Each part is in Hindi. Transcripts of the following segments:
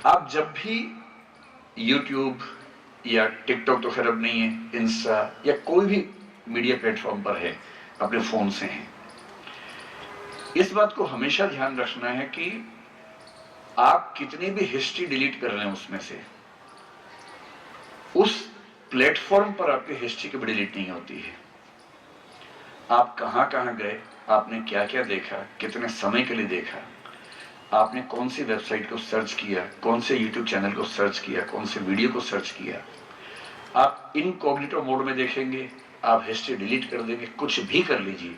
आप जब भी YouTube या टिकटॉक तो खैर अब नहीं है, इंस्टा या कोई भी मीडिया प्लेटफॉर्म पर है, अपने फोन से हैं, इस बात को हमेशा ध्यान रखना है कि आप कितनी भी हिस्ट्री डिलीट कर रहे हैं उसमें से, उस प्लेटफॉर्म पर आपकी हिस्ट्री कभी डिलीट नहीं होती है। आप कहां कहां गए, आपने क्या क्या देखा, कितने समय के लिए देखा, आपने कौन सी वेबसाइट को सर्च किया, कौन से यूट्यूब चैनल को सर्च किया, कौन से वीडियो को सर्च किया, आप इनकॉग्निटो मोड में देखेंगे, आप हिस्ट्री डिलीट कर देंगे, कुछ भी कर लीजिए,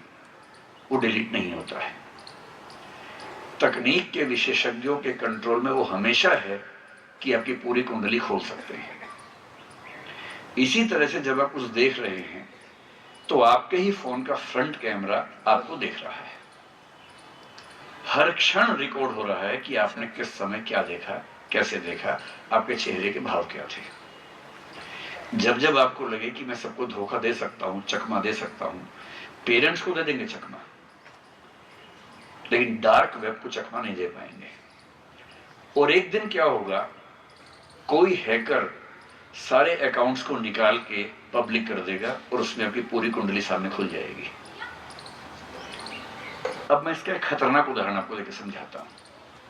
वो डिलीट नहीं होता है। तकनीक के विशेषज्ञों के कंट्रोल में वो हमेशा है कि आपकी पूरी कुंडली खोल सकते हैं। इसी तरह से जब आप कुछ देख रहे हैं तो आपके ही फोन का फ्रंट कैमरा आपको देख रहा है, हर क्षण रिकॉर्ड हो रहा है कि आपने किस समय क्या देखा, कैसे देखा, आपके चेहरे के भाव क्या थे। जब जब आपको लगे कि मैं सबको धोखा दे सकता हूं, चकमा दे सकता हूं, पेरेंट्स को दे देंगे चकमा, लेकिन डार्क वेब को चकमा नहीं दे पाएंगे। और एक दिन क्या होगा, कोई हैकर सारे अकाउंट्स को निकाल के पब्लिक कर देगा और उसमें आपकी पूरी कुंडली सामने खुल जाएगी। अब मैं इसका एक खतरनाक उदाहरण आपको लेकर समझाता हूं,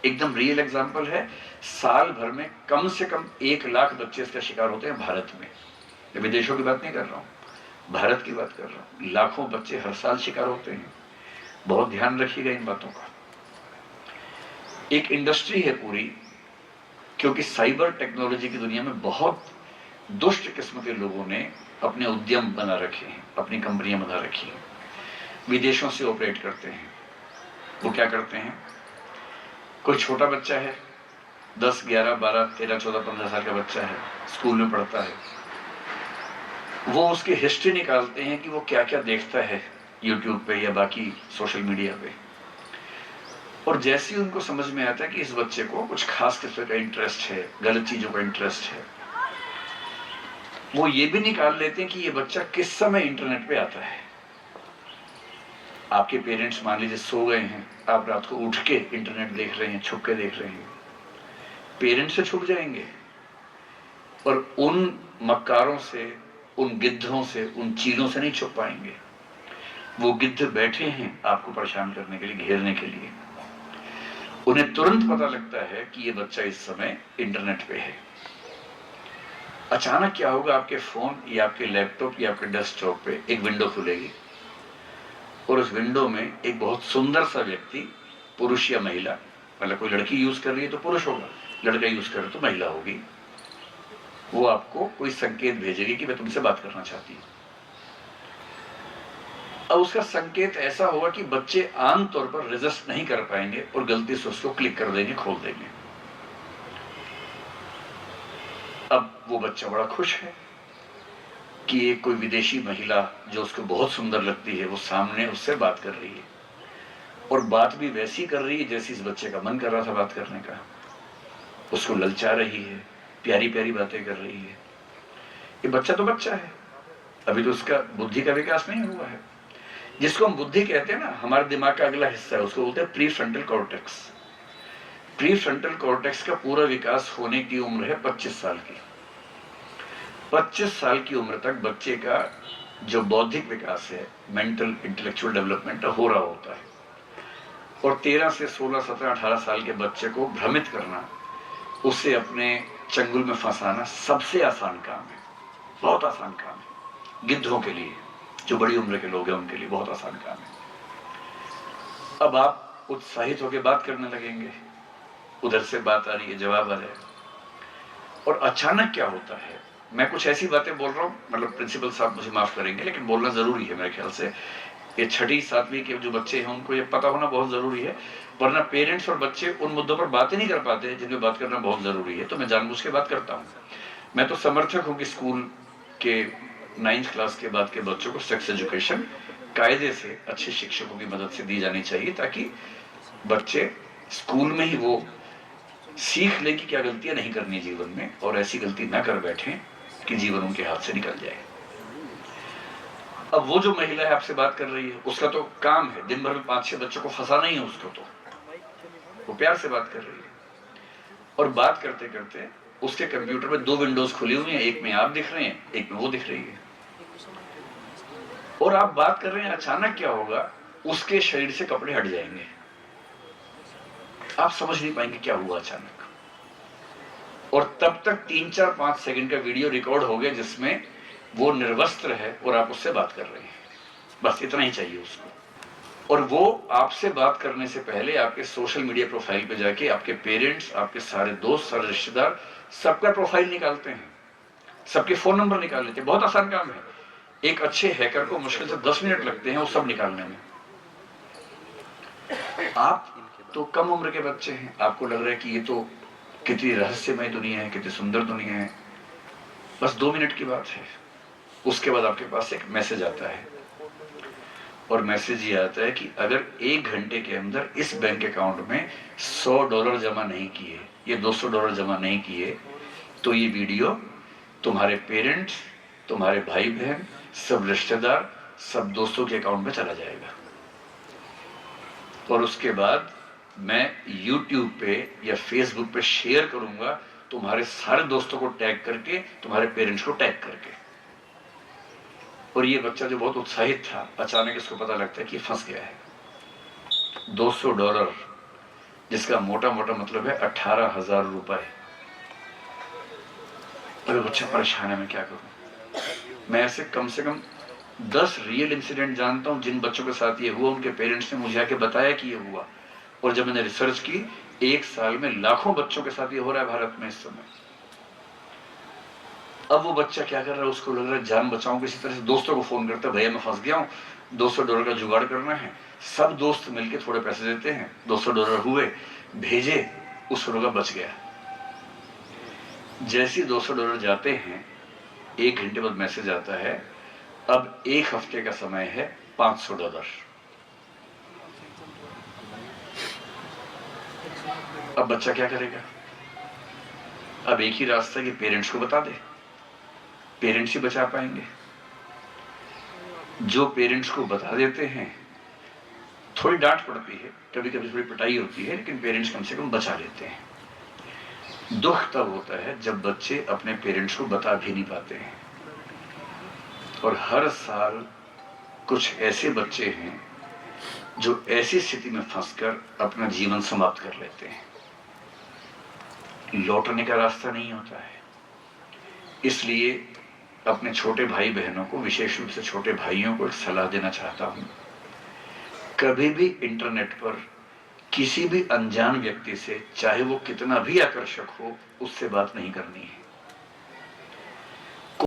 एकदम रियल एग्जांपल है। साल भर में कम से कम 1 लाख बच्चे इसका शिकार होते हैं भारत में। मैं विदेशों की बात नहीं कर रहा हूं, भारत की बात कर रहा हूं। लाखों बच्चे हर साल शिकार होते हैं। बहुत ध्यान रखिएगा इन बातों का। एक इंडस्ट्री है पूरी, क्योंकि साइबर टेक्नोलॉजी की दुनिया में बहुत दुष्ट किस्म के लोगों ने अपने उद्यम बना रखे हैं, अपनी कंपनियां बना रखी हैं, विदेशों से ऑपरेट करते हैं। वो क्या करते हैं, कोई छोटा बच्चा है, 10, 11, 12, 13, 14, 15 साल का बच्चा है, स्कूल में पढ़ता है, वो उसकी हिस्ट्री निकालते हैं कि वो क्या क्या देखता है यूट्यूब पे या बाकी सोशल मीडिया पे। और जैसे ही उनको समझ में आता है कि इस बच्चे को कुछ खास किस्म का इंटरेस्ट है, गलत चीजों का इंटरेस्ट है, वो ये भी निकाल लेते हैं कि ये बच्चा किस समय इंटरनेट पे आता है। आपके पेरेंट्स मान लीजिए सो गए हैं, आप रात को उठ के इंटरनेट देख रहे हैं, छुप के देख रहे हैं, पेरेंट्स से छुप जाएंगे और उन मक्कारों से, उन गिद्धों से, उन चीलों से नहीं छुप पाएंगे। वो गिद्ध बैठे हैं आपको परेशान करने के लिए, घेरने के लिए। उन्हें तुरंत पता लगता है कि ये बच्चा इस समय इंटरनेट पे है। अचानक क्या होगा, आपके फोन या आपके लैपटॉप या आपके डेस्कटॉप पे एक विंडो खुलेगी और उस विंडो में एक बहुत सुंदर सा व्यक्ति, पुरुष या महिला, मतलब कोई लड़की यूज कर रही है तो पुरुष होगा, लड़का यूज कर रहे तो महिला होगी, वो आपको कोई संकेत भेजेगी कि मैं तुमसे बात करना चाहती हूं। अब उसका संकेत ऐसा होगा कि बच्चे आमतौर पर रेजिस्ट नहीं कर पाएंगे और गलती से उसको क्लिक कर देंगे, खोल देंगे। अब वो बच्चा बड़ा खुश है कि एक कोई विदेशी महिला जो उसको बहुत सुंदर लगती है, वो सामने उससे बात कर रही है और बात भी वैसी कर रही है जैसी इस बच्चे का मन कर रहा था बात करने का। उसको ललचा रही है, प्यारी प्यारी बातें कर रही है। ये बच्चा तो बच्चा है, अभी तो उसका बुद्धि का विकास नहीं हुआ है। जिसको हम बुद्धि कहते हैं ना, हमारे दिमाग का अगला हिस्सा है, उसको बोलते हैं pre frontal cortex. Pre frontal cortex का पूरा विकास होने की उम्र है 25 साल की। 25 साल की उम्र तक बच्चे का जो बौद्धिक विकास है, मेंटल इंटेलेक्चुअल डेवलपमेंट हो रहा होता है। और 13 से 16, 17, 18 साल के बच्चे को भ्रमित करना, उसे अपने चंगुल में फंसाना सबसे आसान काम है, बहुत आसान काम है। गिद्धों के लिए, जो बड़ी उम्र के लोग हैं उनके लिए बहुत आसान काम है। अब आप उत्साहित होकर बात करने लगेंगे, उधर से बात आ रही है, जवाब आ रहा है, और अचानक क्या होता है, मैं कुछ ऐसी बातें बोल रहा हूं, मतलब प्रिंसिपल साहब मुझे माफ करेंगे लेकिन बोलना जरूरी है मेरे ख्याल से। ये 6वीं 7वीं के जो बच्चे हैं उनको ये पता होना बहुत जरूरी है, वरना पेरेंट्स और बच्चे उन मुद्दों पर बातें नहीं कर पाते जिनमें बात करना बहुत जरूरी है। तो मैं जानबूझ के बात करता हूँ। मैं तो समर्थक हूँ कि स्कूल के 9th क्लास के बाद के बच्चों को सेक्स एजुकेशन कायदे से अच्छे शिक्षकों की मदद से दी जानी चाहिए, ताकि बच्चे स्कूल में ही वो सीख ले कि क्या गलतियां नहीं करनी जीवन में, और ऐसी गलती ना कर बैठे कि जीवन उनके हाथ से निकल जाए। अब वो जो महिला है आपसे बात कर रही है, उसका तो काम है दिन भर में 5-6 बच्चों को फंसाना ही है उसको, तो वो प्यार से बात कर रही है। और और बात करते करते उसके कंप्यूटर में 2 विंडोज खुली हुई हैं, एक में आप दिख रहे हैं, एक में वो दिख रही है, और आप बात कर रहे हैं। अचानक क्या होगा, उसके शरीर से कपड़े हट जाएंगे, आप समझ नहीं पाएंगे क्या हुआ अचानक। और तब तक 3-4-5 सेकंड का वीडियो रिकॉर्ड हो गया जिसमें वो निर्वस्त्र है और आप उससे बात कर रहे हैं। बस इतना ही चाहिए उसको। और वो आपसे बात करने से पहले आपके सोशल मीडिया प्रोफाइल पे जाके आपके पेरेंट्स, आपके सारे दोस्त, सारे रिश्तेदार, सबका प्रोफाइल निकालते हैं, सबके फोन नंबर निकाल लेते हैं। बहुत आसान काम है, एक अच्छे हैकर को मुश्किल से 10 मिनट लगते हैं वो सब निकालने में। आप तो कम उम्र के बच्चे हैं, आपको लग रहा है कि ये तो कितनी रहस्यमय दुनिया है, कितनी सुंदर दुनिया है। बस 2 मिनट की बात है। उसके बाद आपके पास एक मैसेज आता है, और मैसेज ये आता है कि अगर 1 घंटे के अंदर इस बैंक अकाउंट में $100 जमा नहीं किए, ये $200 जमा नहीं किए, तो ये वीडियो तुम्हारे पेरेंट्स, तुम्हारे भाई बहन, सब रिश्तेदार, सब दोस्तों के अकाउंट में चला जाएगा। और उसके बाद मैं YouTube पे या Facebook पे शेयर करूंगा, तुम्हारे सारे दोस्तों को टैग करके, तुम्हारे पेरेंट्स को टैग करके। और ये बच्चा जो बहुत उत्साहित था, अचानक इसको पता लगता है कि फंस गया है। $200, जिसका मोटा मोटा मतलब है 18,000 रुपए। अरे बच्चा परेशान है, मैं क्या करूं। मैं ऐसे कम से कम 10 रियल इंसिडेंट जानता हूं जिन बच्चों के साथ ये हुआ, उनके पेरेंट्स ने मुझे आके बताया कि ये हुआ। और जब मैंने रिसर्च की, 1 साल में लाखों बच्चों के साथ ये हो रहा है भारत में इस समय। अब वो बच्चा क्या कर रहा है, उसको लग रहा है जान बचाऊं, किसी तरह से दोस्तों को फोन करता है, भैया मैं फंस गया हूं, $200 का जुगाड़ करना है। सब दोस्त मिलके थोड़े पैसे देते हैं, $200 हुए, भेजे, उस रुपया बच गया। जैसे $200 जाते हैं, 1 घंटे बाद मैसेज आता है, अब 1 हफ्ते का समय है, $500। अब बच्चा क्या करेगा। अब एक ही रास्ता कि पेरेंट्स को बता दे, पेरेंट्स ही बचा पाएंगे। जो पेरेंट्स को बता देते हैं, थोड़ी डांट पड़ती है, कभी कभी थोड़ी पिटाई होती है, लेकिन पेरेंट्स कम से कम बचा लेते हैं। दुख तब होता है जब बच्चे अपने पेरेंट्स को बता भी नहीं पाते हैं। और हर साल कुछ ऐसे बच्चे हैं जो ऐसी स्थिति में फंसकर अपना जीवन समाप्त कर लेते हैं। लौटने का रास्ता नहीं होता है। इसलिए अपने छोटे भाई बहनों को, विशेष रूप से छोटे भाइयों को एक सलाह देना चाहता हूं, कभी भी इंटरनेट पर किसी भी अनजान व्यक्ति से, चाहे वो कितना भी आकर्षक हो, उससे बात नहीं करनी है।